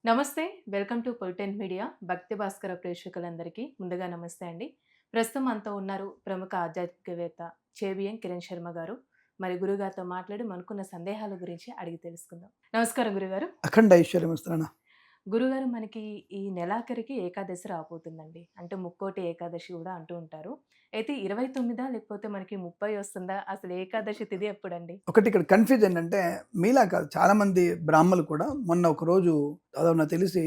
నమస్తే. Welcome to పొలిటెన్ media. భక్తి భాస్కర ప్రేక్షకులందరికీ ముందుగా నమస్తే అండి. ప్రస్తుతం మనతో ఉన్నారు ప్రముఖ ఆధ్యాత్మికవేత్త చేబిఎన్ కిరణ్ శర్మ గారు. మరి గురుగారితో మాట్లాడి మనకున్న సందేహాల గురించి అడిగి తెలుసుకుందాం. నమస్కారం గురుగారు. అఖండ ఐశ్వర్యమస్తు. గురుగారు మనకి ఈ నెలాఖరికి ఏకాదశి రాబోతుందండి. అంటే ముక్కోటి ఏకాదశి గూడా అంటూ ఉంటారు. అయితే 29 లేకపోతే మనకి 30 వస్తుందా? అసలు ఏకాదశి తిథి ఎప్పుడండి? ఒకటి ఇక్కడ కన్‌ఫ్యూజ్ ఏంటంటే, మీలా కాదు చాలామంది బ్రాహ్మలు కూడా మొన్న ఒకరోజు దాదాపు నాకు తెలిసి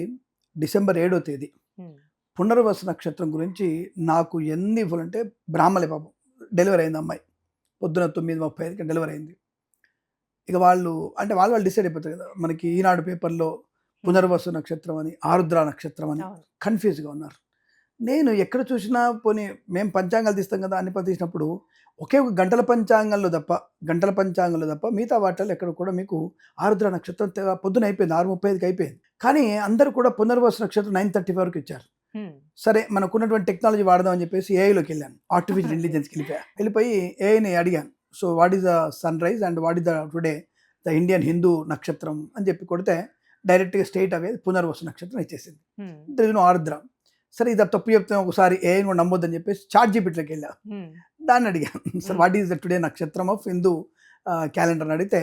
డిసెంబర్ 7వ తేదీ హ్మ్. పునర్వసు నక్షత్రం గురించి నాకు ఎన్ని ఫోన్లంటే బ్రాహ్మలే పాపం. డెలివరీ అయింది అమ్మాయి. పొద్దున 9:35కి డెలివరీ అయింది. ఇక వాళ్ళు అంటే వాళ్ళు డిసైడ్ అయిపోతారు కదా! మనకి ఈనాడు పేపర్‌లో పునర్వసు నక్షత్రం అని, ఆరుద్ర నక్షత్రం అని అవును. కన్‌ఫ్యూజ్‌గా ఉన్నారు. నేను ఎక్కడ చూసినా పోనీ మేము పంచాంగాలు తీస్తాం కదా! అన్ని తీసినప్పుడు ఒకే ఒక గంటల పంచాంగంలో తప్ప మిగతా వాటిల్లో ఎక్కడ కూడా మీకు ఆరుద్ర నక్షత్రం పొద్దున అయిపోయింది. 6:35కి అయిపోయింది. కానీ అందరూ కూడా పునర్వసు నక్షత్రం 9:30 వరకు ఇచ్చారు. హ్మ్. సరే మనకున్నటువంటి టెక్నాలజీ వాడదాం అని చెప్పేసి ఏఐలోకి వెళ్ళాను. ఆర్టిఫిషియల్ ఇంటెలిజెన్స్‌కి వెళ్ళిపోయి ఏఐని అడిగాను. So what is the sunrise and what is the today the Indian Hindu నక్షత్రం అని చెప్పి కొడితే డైరెక్ట్‌గా స్ట్రెయిట్ అవే పునర్వసు నక్షత్రం ఇచ్చేసింది. హ్మ్. తెలుగులో ఆరుద్ర. సరే ఇది తప్పు చెప్తే ఒకసారి ఏఐని కూడా నమ్మొద్దని చెప్పేసి చాట్‌జీపీటీలోకి వెళ్ళా. హ్మ్. దాన్ని అడిగాను. Sir what is the today నక్షత్రం ఆఫ్ హిందూ క్యాలెండర్ అని అడిగితే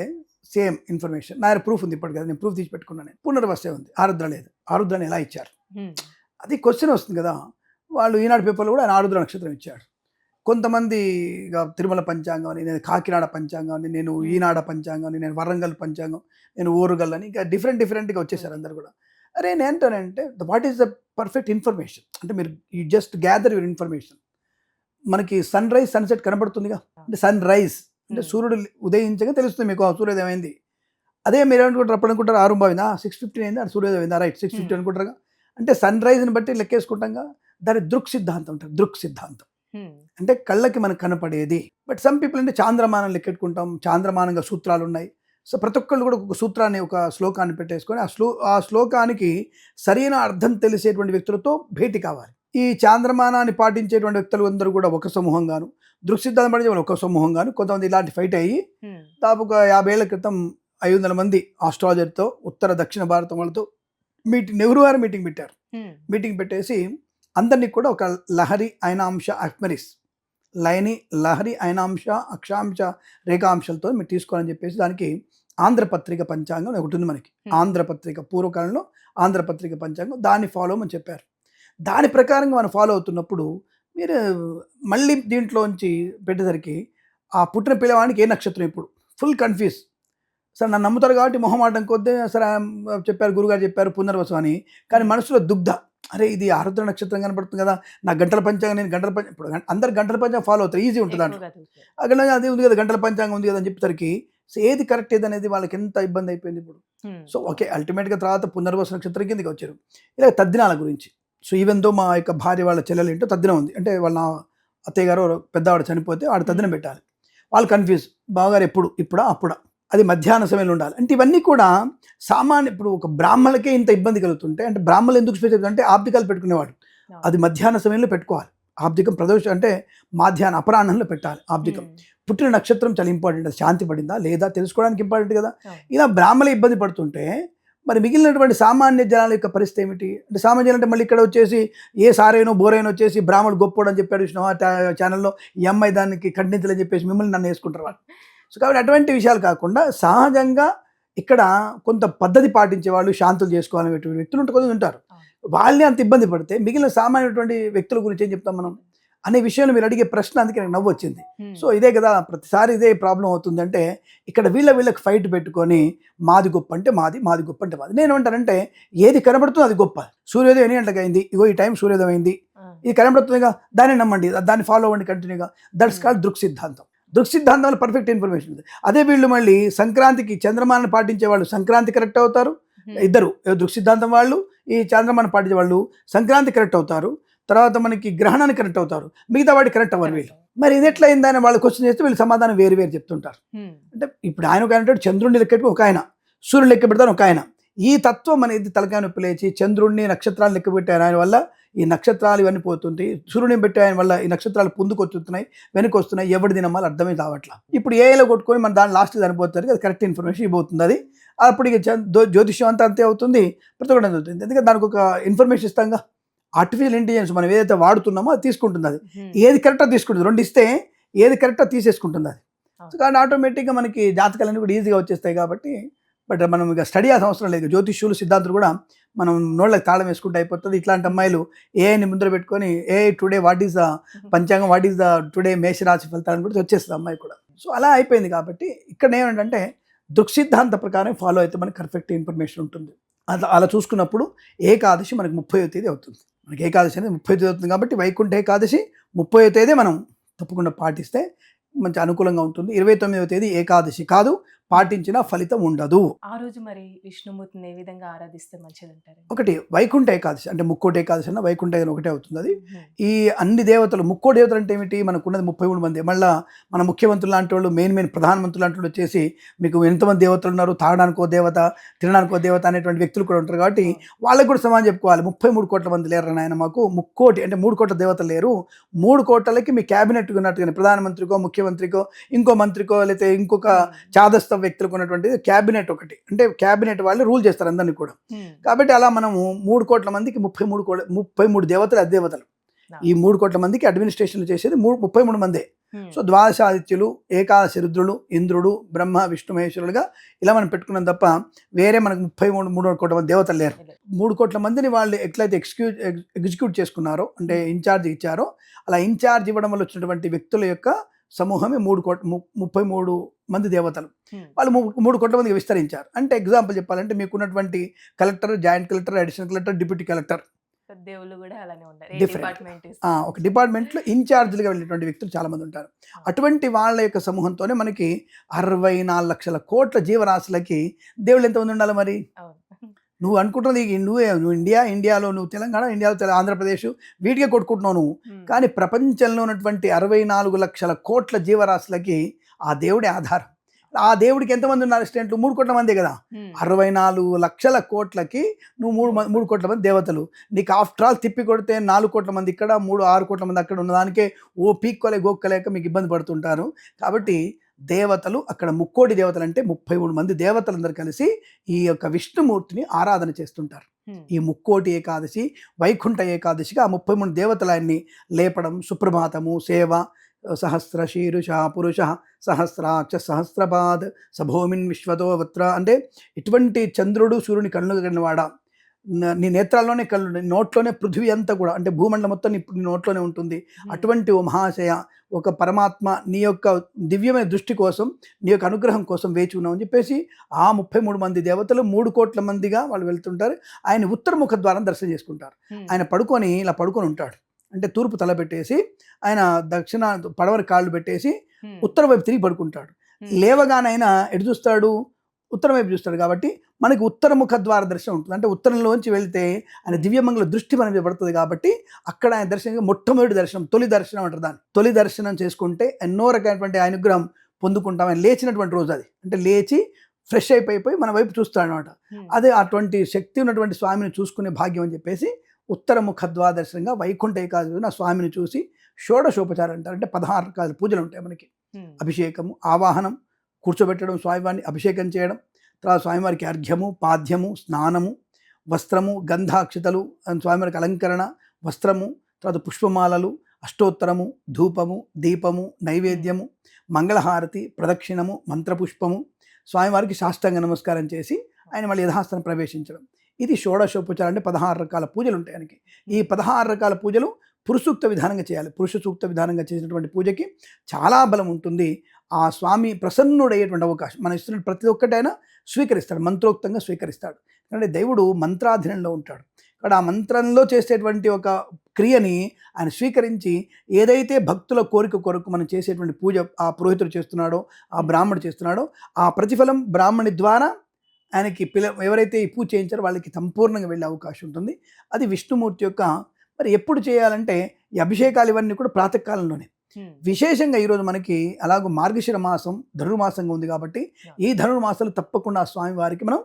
సేమ్ ఇన్ఫర్మేషన్. నా దగ్గర ప్రూఫ్ ఉంది ఇప్పటికి కదా! నేను ప్రూఫ్ తీసి పెట్టుకున్నాను. పునర్వసే ఉంది. ఆరుద్ర లేదు. ఆరుద్రని ఎలా ఇచ్చారు? హ్మ్. అది క్వెషన్ వస్తుంది కదా! వాళ్ళు ఈనాడు పేపర్‌లో కూడా ఆయన ఆరుద్ర నక్షత్రం ఇచ్చాడు. కొంతమంది ఇక తిరుమల పంచాంగం అని, నేను కాకినాడ పంచాంగం అని, నేను ఈనాడ పంచాంగం అని, నేను వరంగల్ పంచాంగం, నేను ఓరుగల్ అని ఇంకా డిఫరెంట్‌గా వచ్చేసారు అందరూ కూడా. అరే నేనంటానంటే what is the perfect information? అంటే మీరు you just gather your information. మనకి సన్‌రైజ్, సన్‌సెట్ కనబడుతుందిగా. అంటే సన్‌రైజ్ అంటే సూర్యుడు ఉదయించగా తెలుస్తుంది మీకు సూర్యోదయం అయింది. అదే మీరేమనుకుంటారు అప్పుడు అనుకుంటారు 6:15 6:15 అయింది అది సూర్యోదయం అయిందా రైట్ 6:50 అనుకుంటారుగా. అంటే సన్‌రైజ్‌ని బట్టి లెక్కేసుకుంటాంగా. దాన్ని దృక్ సిద్ధాంతం అంటారు. దృక్ సిద్ధాంతం. అంటే కళ్ళకి మనకు కనపడేది. బట్ సమ్ పీపుల్ అంటే చాంద్రమానం లెక్కెట్టుకుంటాం. చాంద్రమానంగా సూత్రాలు ఉన్నాయి. సో ప్రతి ఒక్కళ్ళు కూడా ఒక సూత్రాన్ని ఒక శ్లోకాన్ని పెట్టేసుకొని ఆ శ్లోకానికి సరైన అర్థం తెలిసేటువంటి వ్యక్తులతో భేటీ కావాలి. ఈ చాంద్రమానాన్ని పాటించేటువంటి వ్యక్తులు అందరూ కూడా ఒక సమూహంగాను, దృక్సిద్ధాంతం పడే వాళ్ళు ఒక సమూహంగాను, కొంతమంది ఇలాంటి ఫైట్ అయ్యి దాదాపు ఒక 50 ఏళ్ల క్రితం 500 మంది ఆస్ట్రాలజర్తో ఉత్తర దక్షిణ భారతం వాళ్ళతో నెహ్రూ గారు మీటింగ్ పెట్టారు. మీటింగ్ పెట్టేసి అందరినీ కూడా ఒక లహరి అయనాంశ అక్మరిస్ లహరి అయనాంశ అక్షాంశ రేఖాంశాలతో మీరు తీసుకోవాలని చెప్పేసి దానికి ఆంధ్రపత్రిక పంచాంగం ఒకటి ఉంది మనకి. ఆంధ్రపత్రిక పూర్వకాలంలో ఆంధ్రపత్రిక పంచాంగం దాన్ని ఫాలో అని చెప్పారు. దాని ప్రకారంగా మనం ఫాలో అవుతున్నప్పుడు మీరు మళ్ళీ దీంట్లోంచి పెట్టేసరికి ఆ పుట్టిన పిల్లవాడికి ఏ నక్షత్రం ఇప్పుడు ఫుల్ కన్ఫ్యూజ్. సరే నన్ను నమ్ముతారు కాబట్టి మొహమాటం కొద్దీ సరే చెప్పారు గురుగారు చెప్పారు పునర్వసు అని. కానీ మనసులో దుగ్ధ అరే ఇది ఆరుద్ర నక్షత్రం కనపడుతుంది కదా, నా గంటల పంచాంగం నేను గంటల పంచాంగం ఇప్పుడు అందరు గంటల పంచాంగం ఫాలో అవుతారు, ఈజీ ఉంటుంది దాంట్లో. అక్కడ అది ఉంది కదా గంటల పంచాంగం ఉంది కదా అని చెప్పేసరికి ఏది కరెక్ట్ ఏది అనేది వాళ్ళకి ఎంత ఇబ్బంది అయిపోయింది ఇప్పుడు. సో ఓకే అల్టిమేట్గా తర్వాత పునర్వసు నక్షత్రం కిందకి వచ్చారు. ఇలా తద్దినాల గురించి. సో ఈవెన్ దో మా యొక్క భార్య వాళ్ళ చెల్లెలు ఏంటో తద్దినం ఉంది, అంటే వాళ్ళ అత్తయ్య గారు పెద్దవాడు చనిపోతే ఆడ తద్దినం పెట్టాలి. వాళ్ళు కన్ఫ్యూజ్ బావగారు ఎప్పుడు ఇప్పుడా అప్పుడా, అది మధ్యాహ్న సమయంలో ఉండాలి. అంటే ఇవన్నీ కూడా సామాన్య ఇప్పుడు ఒక బ్రాహ్మణులకే ఇంత ఇబ్బంది కలుగుతుంటే అంటే బ్రాహ్మణులు ఎందుకు స్పెషల్ అంటే ఆబ్దికాలు పెట్టుకునేవాడు. అది మధ్యాహ్న సమయంలో పెట్టుకోవాలి. ఆబ్దికం ప్రదోష అంటే మాధ్యాహ్న అపరాహ్నంలో పెట్టాలి ఆబ్దికం. పుట్టిన నక్షత్రం చాలా ఇంపార్టెంట్, అది శాంతి పడిందా లేదా తెలుసుకోవడానికి ఇంపార్టెంట్ కదా. ఇలా బ్రాహ్మణులు ఇబ్బంది పడుతుంటే మరి మిగిలినటువంటి సామాన్య జనాల యొక్క పరిస్థితి ఏమిటి అంటే సామాన్యులు అంటే మళ్ళీ ఇక్కడ వచ్చేసి ఏ సారైనో బోరైనో వచ్చేసి బ్రాహ్మణుడు గొప్పోడు అని చెప్పాడు చూసినావా ఛానల్లో, ఈ అమ్మాయి దానికి ఖండించలేని చెప్పేసి మిమ్మల్ని నన్ను వేసుకుంటారు వాళ్ళు. సో కాబట్టి అటువంటి విషయాలు కాకుండా సహజంగా ఇక్కడ కొంత పద్ధతి పాటించే వాళ్ళు శాంతులు చేసుకోవాలనేటువంటి వ్యక్తులు కొంతమంది ఉంటారు. వాళ్ళే అంత ఇబ్బంది పడితే మిగిలిన సామాన్యటువంటి వ్యక్తుల గురించి ఏం చెప్తాం మనం అనే విషయంలో మీరు అడిగే ప్రశ్న అందుకే నాకు నవ్వు వచ్చింది. సో ఇదే కదా ప్రతిసారి ఇదే ప్రాబ్లం అవుతుంది. అంటే ఇక్కడ వీళ్ళకి ఫైట్ పెట్టుకొని మాది గొప్ప అంటే మాది గొప్ప అంటే మాది. నేను ఏమంటానంటే ఏది కనబడుతుందో అది గొప్ప. సూర్యోదయం ఎన్ని గంటలకు అయింది, ఇగో ఈ టైం సూర్యోదయం అయింది, ఇది కనబడుతుందిగా దాన్ని నమ్మండి, దాన్ని ఫాలో అవ్వండి కంటిన్యూగా. దట్స్ కాల్డ్ దృక్ సిద్ధాంతం. దృక్ సిద్ధాంతం వల్ల పర్ఫెక్ట్ ఇన్ఫర్మేషన్ ఉంది. అదే వీళ్ళు మళ్ళీ సంక్రాంతికి చంద్రమానాన్ని పాటించే వాళ్ళు సంక్రాంతి కరెక్ట్ అవుతారు, ఇద్దరు దృక్ సిద్ధాంతం వాళ్ళు ఈ చంద్రమానం పాటించే వాళ్ళు సంక్రాంతి కరెక్ట్ అవుతారు, తర్వాత మనకి గ్రహణాన్ని కరెక్ట్ అవుతారు, మిగతా వాడి కరెక్ట్ అవ్వరు వీళ్ళు. మరి ఇది ఎట్లా అయిందని వాళ్ళు క్వశ్చన్ చేస్తే వీళ్ళు సమాధానం వేరు చెప్తుంటారు. అంటే ఇప్పుడు ఆయన ఒక ఆయన చంద్రుడిని లెక్కెట్టు ఒక ఆయన, సూర్యుడు లెక్క పెడతాను ఒక ఆయన, ఈ తత్వం అనేది తలకాయ నొప్పి లేచి చంద్రుడిని నక్షత్రాలు లెక్క పెట్టారు ఆయన వల్ల ఈ నక్షత్రాలు ఇవన్నీ పోతుంటాయి, సూర్యుని పెట్టి ఆయన వల్ల ఈ నక్షత్రాలు ముందుకు వస్తున్నాయి వెనక్కి వస్తున్నాయి, ఎవరి దినమాలు అర్థమే కావట్లా. ఇప్పుడు ఏఐలో కొట్టుకొని మన దాని లాస్ట్ చనిపోతారు, అది కరెక్ట్ ఇన్ఫర్మేషన్ ఇవ్వబోతుంది. అది అప్పుడు ఇక జ్యోతిష్యం అంతా అంతే అవుతుంది, ప్రతి ఒక్కటి అవుతుంది. ఎందుకంటే దానికి ఒక ఇన్ఫర్మేషన్ ఇస్తాంగా. ఆర్టిఫిషియల్ ఇంటెలిజెన్స్ మనం ఏదైతే వాడుతున్నామో అది తీసుకుంటుంది, అది ఏది కరెక్టా తీసుకుంటుంది, రెండు ఇస్తే ఏది కరెక్టా తీసేసుకుంటుంది అది. సో కానీ ఆటోమేటిక్గా మనకి జాతకాలన్నీ కూడా ఈజీగా వచ్చేస్తాయి కాబట్టి, బట్ మనం ఇక స్టడీ చేయాల్సిన అవసరం లేదు. జ్యోతిష్యులు సిద్ధాంతులు కూడా మనం నోళ్ళకి తాళం వేసుకుంటే అయిపోతుంది. ఇట్లాంటి అమ్మాయిలు ఏఐని ముందర పెట్టుకొని టుడే వాట్ ఈస్ ద పంచాంగం, వాట్ ఈస్ ద టుడే మేషరాశి ఫలితాలను కూడా వచ్చేస్తుంది అమ్మాయి కూడా. సో అలా అయిపోయింది కాబట్టి ఇక్కడ ఏమంటే దృక్సిద్ధాంత ప్రకారం ఫాలో అయితే మనకి పర్ఫెక్ట్ ఇన్ఫర్మేషన్ ఉంటుంది. అలా చూసుకున్నప్పుడు ఏకాదశి మనకి 30వ తేదీ అవుతుంది. మనకి ఏకాదశి అనేది 30వ తేదీ అవుతుంది కాబట్టి వైకుంఠ ఏకాదశి 30వ తేదీ మనం తప్పకుండా పాటిస్తే మంచి అనుకూలంగా ఉంటుంది. 29వ తేదీ ఏకాదశి కాదు, పాటించిన ఫలితం ఉండదు. ఆ రోజు మరి విష్ణుమూర్తిని ఏ విధంగా ఆరాధిస్తే మంచిది అంటారు? ఒకటి వైకుంఠ ఏకాదశి అంటే ముక్కోటి ఏకాదశి అన్న వైకుంఠ ఏకాదశి ఒకటే అవుతుంది. అది ఈ అన్ని దేవతలు ముక్కోటి దేవతలు అంటే ఏమిటి, మనకున్నది 33 మంది. మళ్ళీ మన ముఖ్యమంత్రులు లాంటి వాళ్ళు మెయిన్ ప్రధానమంత్రులు లాంటి వాళ్ళు వచ్చేసి మీకు ఎంతమంది దేవతలు ఉన్నారు, తాగడానికో దేవత, తినడానికో దేవత అనేటువంటి వ్యక్తులు కూడా ఉంటారు కాబట్టి వాళ్ళకి కూడా సమానం చెప్పుకోవాలి. 33 కోట్ల మంది లేరు నాయన, మాకు ముక్కోటి అంటే 3 కోట్ల దేవతలు లేరు. 3 కోట్లకి మీ క్యాబినెట్ ఉన్నట్టుగానే ప్రధానమంత్రికో ముఖ్యమంత్రికో ఇంకో మంత్రికో లేకపోతే ఇంకొక చాదస్త వ్యక్తులకు ఉన్నటువంటి క్యాబినెట్ ఒకటి, అంటే క్యాబినెట్ వాళ్ళు రూల్ చేస్తారు అందరినీ కూడా. కాబట్టి అలా మనము 3 కోట్ల మందికి 33 దేవతలు అధిదేవతలు. ఈ 3 కోట్ల మందికి అడ్మినిస్ట్రేషన్ చేసేది 33 మందే. సో ద్వాదశాదిత్యులు, ఏకాదశి రుద్రులు, ఇంద్రుడు, బ్రహ్మ, విష్ణు, మహేశ్వరులుగా ఇలా మనం పెట్టుకున్నాం తప్ప వేరే మనకు 3 కోట్ల మంది దేవతలు లేరు. 3 కోట్ల మందిని వాళ్ళు ఎట్లయితే ఎగ్జిక్యూట్ చేసుకున్నారో అంటే ఇన్ఛార్జ్ ఇచ్చారో, అలా ఇన్ఛార్జ్ ఇవ్వడం వల్ల వచ్చినటువంటి వ్యక్తుల యొక్క సమూహమే 33 మంది దేవతలు. వాళ్ళు 3 కోట్ల మందికి విస్తరించారు. అంటే ఎగ్జాంపుల్ చెప్పాలంటే మీకున్నటువంటి collector, joint collector, additional collector, deputy collector, దేవుళ్ళు కూడా అలానే ఉంటారు. ఒక డిపార్ట్మెంట్లో ఇన్ఛార్జ్లుగా వెళ్ళేటువంటి వ్యక్తులు చాలా మంది ఉంటారు. అటువంటి వాళ్ళ యొక్క సమూహంతోనే మనకి 64 లక్షల కోట్ల జీవరాశులకి దేవుళ్ళు ఎంతమంది ఉండాలి మరి? నువ్వు అనుకుంటున్నది నువ్వు ఇండియాలో నువ్వు తెలంగాణ, ఇండియాలో ఆంధ్రప్రదేశ్ వీటికే కొట్టుకుంటున్నావు నువ్వు. కానీ ప్రపంచంలో ఉన్నటువంటి 64 లక్షల కోట్ల జీవరాశులకి ఆ దేవుడే ఆధారం. ఆ దేవుడికి ఎంతమంది ఉన్నారు అసిస్టెంట్లు? 3 కోట్ల మందే కదా. 64 లక్షల కోట్లకి నువ్వు 3 కోట్ల మంది దేవతలు. నీకు ఆఫ్టర్ ఆల్ తిప్పి కొడితే 4 కోట్ల మంది ఇక్కడ, 6 కోట్ల మంది అక్కడ ఉన్నదానికే గోక్కలేక మీకు ఇబ్బంది పడుతుంటారు. కాబట్టి దేవతలు అక్కడ ముక్కోటి దేవతలు అంటే 33 మంది దేవతలందరూ కలిసి ఈ యొక్క విష్ణుమూర్తిని ఆరాధన చేస్తుంటారు. ఈ ముక్కోటి ఏకాదశి, వైకుంఠ ఏకాదశిగా ఆ 33 దేవతలన్నీ లేపడం, సుప్రభాతము, సేవ, సహస్ర శీరుష పురుష సహస్రాక్ష సహస్రపాద్ సభూమిన్ విశ్వతో వత్ర అంటే ఇటువంటి చంద్రుడు సూర్యుని కళ్ళు కన్నవాడ, నీ నేత్రాల్లోనే కళ్ళు, నీ నోట్లోనే పృథ్వీ అంతా కూడా అంటే భూమండలం మొత్తం నీ నోట్లోనే ఉంటుంది. అటువంటి ఓ మహాశయ, ఒక పరమాత్మ నీ యొక్క దివ్యమైన దృష్టి కోసం, నీ యొక్క అనుగ్రహం కోసం వేచి ఉన్నామని చెప్పేసి ఆ 33 మంది దేవతలు 3 కోట్ల మందిగా వాళ్ళు వెళ్తుంటారు. ఆయన ఉత్తరముఖ ద్వారం దర్శనం చేసుకుంటారు. ఆయన ఇలా పడుకొని ఉంటాడు. అంటే తూర్పు తల పెట్టేసి ఆయన దక్షిణ పడవరి కాళ్ళు పెట్టేసి ఉత్తరం వైపు తిరిగి పడుకుంటాడు. లేవగానైనా ఎటు చూస్తాడు? ఉత్తరం వైపు చూస్తాడు. కాబట్టి మనకి ఉత్తరముఖ ద్వార దర్శనం ఉంటుంది. అంటే ఉత్తరంలోంచి వెళ్తే ఆయన దివ్యమంగళ దృష్టి మన మీద పడుతుంది. కాబట్టి అక్కడ ఆయన దర్శనం మొట్టమొదటి దర్శనం, తొలి దర్శనం అంటారు దాన్ని. తొలి దర్శనం చేసుకుంటే ఎన్నో రకమైనటువంటి అనుగ్రహం పొందుకుంటాం. ఆయన లేచినటువంటి రోజు అది. అంటే లేచి ఫ్రెష్ అయిపోయి మన వైపు చూస్తాడు అనమాట. అదే అటువంటి శక్తి ఉన్నటువంటి స్వామిని చూసుకునే భాగ్యం అని చెప్పేసి ఉత్తరముఖ ద్వార దర్శనంగా వైకుంఠ ఏకాదశి ఆ స్వామిని చూసి షోడశోపచారం అంటారు. అంటే 16 రకాల పూజలు ఉంటాయి మనకి. అభిషేకము, ఆవాహనం, కూర్చోబెట్టడం, స్వామివారిని అభిషేకం చేయడం, తర్వాత స్వామివారికి అర్ఘ్యము, పాద్యము, స్నానము, వస్త్రము, గంధాక్షతలు, స్వామివారికి అలంకరణ, వస్త్రము, తర్వాత పుష్పమాలలు, అష్టోత్తరము, ధూపము, దీపము, నైవేద్యము, మంగళహారతి, ప్రదక్షిణము, మంత్రపుష్పము, స్వామివారికి సాష్టాంగ నమస్కారం చేసి ఆయన మళ్ళీ యథాస్థానం ప్రవేశించడం. ఇది షోడశోపచారం. అంటే 16 రకాల పూజలు ఉంటాయి ఆయనకి. ఈ 16 రకాల పూజలు పురుష సూక్త విధానంగా చేయాలి. పురుష సూక్త విధానంగా చేసినటువంటి పూజకి చాలా బలం ఉంటుంది. ఆ స్వామి ప్రసన్నుడయ్యేటువంటి అవకాశం మనం ఇస్తున్న ప్రతి ఒక్కటైనా స్వీకరిస్తాడు, మంత్రోక్తంగా స్వీకరిస్తాడు. ఎందుకంటే దేవుడు మంత్రాధీనంలో ఉంటాడు. ఇక్కడ ఆ మంత్రంలో చేసేటువంటి ఒక క్రియని ఆయన స్వీకరించి ఏదైతే భక్తుల కోరిక కొరకు మనం చేసేటువంటి పూజ ఆ పురోహితుడు చేస్తున్నాడో, ఆ బ్రాహ్మణుడు చేస్తున్నాడో, ఆ ప్రతిఫలం బ్రాహ్మణి ద్వారా ఆయనకి ఎవరైతే ఈ పూజ చేయించారో వాళ్ళకి సంపూర్ణంగా వెళ్ళే అవకాశం ఉంటుంది. అది విష్ణుమూర్తి యొక్క మరి ఎప్పుడు చేయాలంటే ఈ అభిషేకాలు ఇవన్నీ కూడా ప్రాతకాలంలోనే. విశేషంగా ఈరోజు మనకి అలాగూ మార్గశిర మాసం ధనుర్మాసంగా ఉంది కాబట్టి ఈ ధనుర్మాసాలు తప్పకుండా ఆ స్వామి వారికి మనం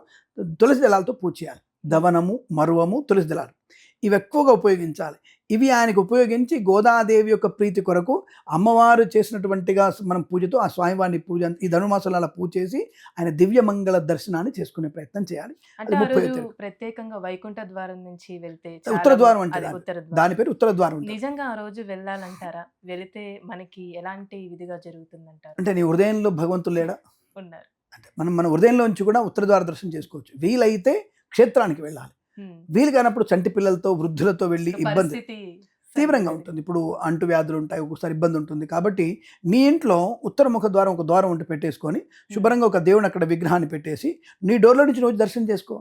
తులసి దళాలతో పూజ చేయాలి. దవనము, మరువము, తులసి దళాలు ఇవి ఎక్కువగా ఉపయోగించాలి. ఇవి ఆయనకు ఉపయోగించి గోదాదేవి యొక్క ప్రీతి కొరకు అమ్మవారు చేసినటువంటిగా మనం పూజతో ఆ స్వామివారిని పూజ ఈ ధనుర్మాసాలు అలా పూజ చేసి ఆయన దివ్య మంగళ దర్శనాన్ని చేసుకునే ప్రయత్నం చేయాలి. అంటే ఆ రోజు ప్రత్యేకంగా వైకుంఠ ద్వారం నుంచి వెళ్తే ఉత్తర ద్వారం అంటే ఉత్తర దాని పేరు ఉత్తర ద్వారం. నిజంగా ఆ రోజు వెళ్ళాలంటారా? వెళితే మనకి ఎలాంటి విధిగా జరుగుతుందంటారు? అంటే నీ హృదయంలో భగవంతుడు లేడా? ఉన్నారు. అంటే మన హృదయంలోంచి కూడా ఉత్తర ద్వార దర్శనం చేసుకోవచ్చు. వీలైతే క్షేత్రానికి వెళ్ళాలి. వీలు కానప్పుడు చంటి పిల్లలతో వృద్ధులతో వెళ్ళి ఇబ్బంది తీవ్రంగా ఉంటుంది. ఇప్పుడు అంటువ్యాధులు ఉంటాయి, ఒక్కొక్కసారి ఇబ్బంది ఉంటుంది. కాబట్టి నీ ఇంట్లో ఉత్తర ముఖ ద్వారం ఒక ద్వారం ఉంటే పెట్టేసుకొని శుభ్రంగా ఒక దేవుని అక్కడ విగ్రహాన్ని పెట్టేసి నీ డోర్లో నుంచి రోజు దర్శనం చేసుకో.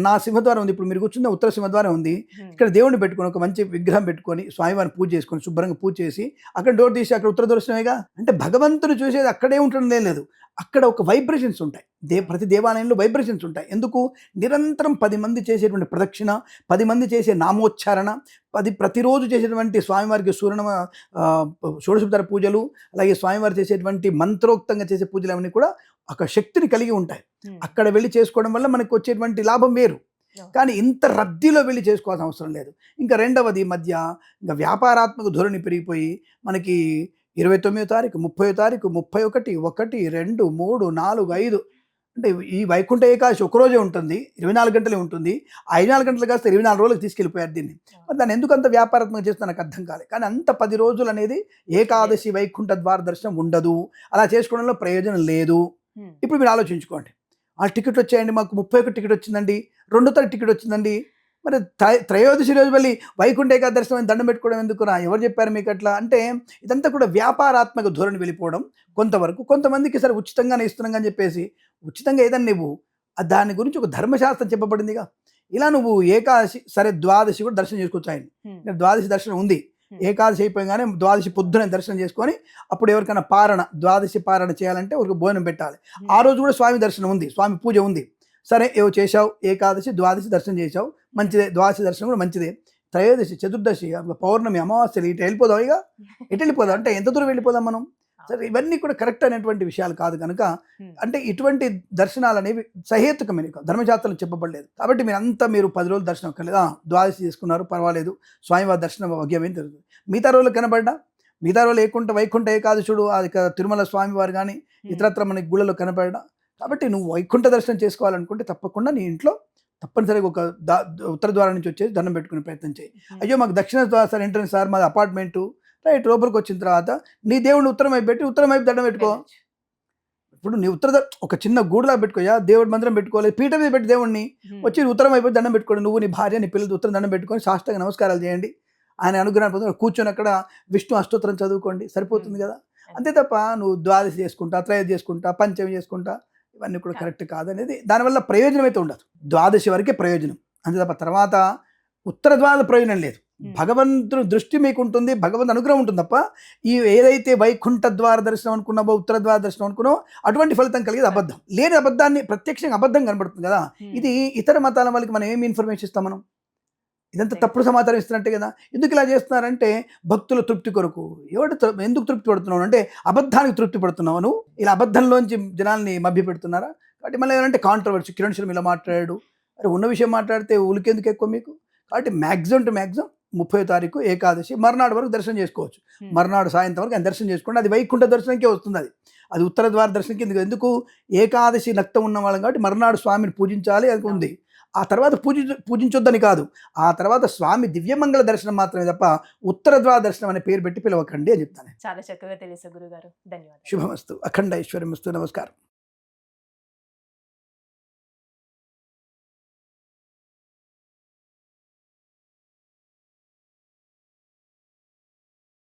నా సింహద్వారం ఉంది, ఇప్పుడు మీరు కూర్చున్న ఉత్తర సింహద్వారం ఉంది, ఇక్కడ దేవుడిని పెట్టుకొని ఒక మంచి విగ్రహం పెట్టుకొని స్వామివారిని పూజ చేసుకొని శుభ్రంగా పూజ చేసి అక్కడ డోర్ తీసి అక్కడ ఉత్తర దర్శనమేగా. అంటే భగవంతుడు చూసేది అక్కడే ఉండడం లేదు, అక్కడ ఒక వైబ్రేషన్స్ ఉంటాయి. ప్రతి దేవాలయంలో వైబ్రేషన్స్ ఉంటాయి. ఎందుకు? నిరంతరం 10 మంది చేసేటువంటి ప్రదక్షిణ, 10 మంది చేసే నామోచ్చారణ, ప్రతిరోజు చేసేటువంటి స్వామివారికి షోడశోపచార పూజలు, అలాగే స్వామివారు చేసేటువంటి మంత్రోక్తంగా చేసే పూజలు అవన్నీ కూడా ఒక శక్తిని కలిగి ఉంటాయి. అక్కడ వెళ్ళి చేసుకోవడం వల్ల మనకు వచ్చేటువంటి లాభం వేరు. కానీ ఇంత రద్దీలో వెళ్ళి చేసుకోవాల్సిన అవసరం లేదు. ఇంకా రెండవది, మధ్య ఇంకా వ్యాపారాత్మక ధోరణి పెరిగిపోయి మనకి 29వ తారీఖు, 30వ తారీఖు, 31, 1, 2, 3, 4, 5 అంటే ఈ వైకుంఠ ఏకాదశి ఒకరోజే ఉంటుంది, 24 గంటలే ఉంటుంది. ఆ 24 గంటలు కాస్త 24 రోజులకు తీసుకెళ్ళిపోయారు దీన్ని. మరి దాన్ని ఎందుకు అంత వ్యాపారాత్మకం చేస్తే నాకు అర్థం కాలేదు. కానీ అంత 10 రోజులు అనేది ఏకాదశి వైకుంఠ ద్వార దర్శనం ఉండదు. అలా చేసుకోవడంలో ప్రయోజనం లేదు. ఇప్పుడు మీరు ఆలోచించుకోండి. ఆ టికెట్ వచ్చాయండి, మాకు 31 టికెట్ వచ్చిందండి, 2వ తారీఖు టికెట్ వచ్చిందండి, మరి త్రయోదశి రోజు వెళ్ళి వైకుంఠ ఏకాదశి దర్శనం దండం పెట్టుకోవడం ఎందుకురా? ఎవరు చెప్పారు మీకు అట్లా? అంటే ఇదంతా కూడా వ్యాపారాత్మక ధోరణి వెళ్ళిపోవడం కొంతవరకు. కొంతమందికి సరే ఉచితంగానే ఇస్తున్నాం అని చెప్పేసి ఉచితంగా ఏదన్నా నువ్వు దాని గురించి ఒక ధర్మశాస్త్రం చెప్పబడిందిగా. ఇలా నువ్వు ఏకాదశి సరే ద్వాదశి కూడా దర్శనం చేసుకోవచ్చు. ఆయన ద్వాదశి దర్శనం ఉంది, ఏకాదశి అయిపోయిగానే ద్వాదశి పొద్దున దర్శనం చేసుకొని అప్పుడు ఎవరికైనా ద్వాదశి పారణ చేయాలంటే ఒక భోజనం పెట్టాలి. ఆ రోజు కూడా స్వామి దర్శనం ఉంది, స్వామి పూజ ఉంది. సరే ఏవో చేసావు, ఏకాదశి ద్వాదశి దర్శనం చేసావు, మంచిదే. ద్వాదశి దర్శనం కూడా మంచిదే. త్రయోదశి, చతుర్దశి, పౌర్ణమి, అమావాస్యలు ఇటు వెళ్ళిపోదాం. ఇక ఎటు వెళ్ళిపోదాం అంటే ఎంత దూరం వెళ్ళిపోదాం మనం? సరే ఇవన్నీ కూడా కరెక్ట్ అనేటువంటి విషయాలు కాదు కనుక అంటే ఇటువంటి దర్శనాలు అనేవి సహేతుకమైన ధర్మశాస్త్రం చెప్పబడలేదు. కాబట్టి మీరు 10 రోజులు దర్శనం అక్కర్లేదు, ద్వాదశి చేసుకున్నారు పర్వాలేదు, స్వామివారి దర్శనం భాగ్యమేం జరుగుతుంది. మిగతా రోజులు కనబడ్డా, మిగతా రోజులు వైకుంఠ ఏకాదశుడు అది తిరుమల స్వామివారు కానీ ఇతరత్ర మనకి గుళ్ళలో కనబడ్డా. కాబట్టి నువ్వు వైకుంఠ దర్శనం చేసుకోవాలనుకుంటే తప్పకుండా నీ ఇంట్లో తప్పనిసరిగా ఒక ఉత్తర ద్వారం నుంచి వచ్చేసి దండం పెట్టుకునే ప్రయత్నం చేయి. అయ్యో మాకు దక్షిణ ద్వారం సార్ ఎంట్రన్స్ సార్, మాది అపార్ట్మెంటు, రైట్, లోపలికి వచ్చిన తర్వాత నీ దేవుడిని ఉత్తరం వైపు పెట్టి ఉత్తరం వైపు దండం పెట్టుకో. ఇప్పుడు నీ ఒక చిన్న గూడులా పెట్టుకోయా, దేవుడి మందిరం పెట్టుకోలేదు, పీఠ మీద పెట్టి దేవుడిని వచ్చి ఉత్తరం వైపు దండం పెట్టుకోండి. నువ్వు నీ భార్య నీ పిల్లలు ఉత్తరం దండం పెట్టుకొని సాష్టాంగ నమస్కారాలు చేయండి. ఆయన అనుగ్రహం పొంది కూర్చొని అక్కడ విష్ణు అష్టోత్తరం చదువుకోండి, సరిపోతుంది కదా. అంతే తప్ప నువ్వు ద్వాదశి చేసుకుంటా, త్రయోదశి చేసుకుంటా, పంచమి చేసుకుంటా, ఇవన్నీ కూడా కరెక్ట్ కాదనేది. దానివల్ల ప్రయోజనం అయితే ఉండదు. ద్వాదశి వరకే ప్రయోజనం, అంతే తప్ప తర్వాత ఉత్తర ద్వార ప్రయోజనం లేదు. భగవంతుని దృష్టి మీకు ఉంటుంది, భగవంతు అనుగ్రహం ఉంటుంది తప్ప ఈ ఏదైతే వైకుంఠ ద్వార దర్శనం అనుకున్నావో, ఉత్తర ద్వార దర్శనం అనుకున్నావో అటువంటి ఫలితం కలిగేది అబద్ధం. లేని అబద్ధాన్ని ప్రత్యక్షంగా అబద్ధం కనబడుతుంది కదా. ఇది ఇతర మతాల వాళ్ళకి మనం ఏమి ఇన్ఫర్మేషన్ ఇస్తాం? మనం ఇదంతా తప్పుడు సమాచారం ఇస్తున్నట్టే కదా. ఎందుకు ఇలా చేస్తున్నారంటే భక్తుల తృప్తి కొరకు. ఎందుకు తృప్తి పడుతున్నావు అంటే అబద్ధానికి తృప్తి పడుతున్నావు. నువ్వు ఇలా అబద్ధంలోంచి జనాల్ని మభ్య పెడుతున్నారా? కాబట్టి మళ్ళీ ఏమంటే కాంట్రవర్సీ, కిరణ్ శర్మ ఇలా మాట్లాడాడు, అరే ఉన్న విషయం మాట్లాడితే ఉలికెందుకు ఎక్కువ మీకు? కాబట్టి మ్యాక్సిమం టు మ్యాక్సిమం 30వ తారీఖు ఏకాదశి మర్నాడు వరకు దర్శనం చేసుకోవచ్చు. మర్నాడు సాయంత్రం వరకు ఆయన దర్శనం చేసుకోండి. అది వైకుంఠ దర్శనంకే వస్తుంది. అది ఉత్తర ద్వార దర్శనంకి ఎందుకు? ఏకాదశి నక్తం ఉన్న వాళ్ళం కాబట్టి మర్నాడు స్వామిని పూజించాలి అది ఉంది. ఆ తర్వాత పూజించొద్దని కాదు, ఆ తర్వాత స్వామి దివ్యమంగళ దర్శనం మాత్రమే తప్ప ఉత్తర ద్వార దర్శనం అనే పేరు పెట్టి పిలవకండి అని చెప్తాను. చాలా చక్కగా తెలుసు గురుగారు, ధన్యవాదాలు. శుభమస్తు, అఖండ ఐశ్వర్యమస్తు. నమస్కారం.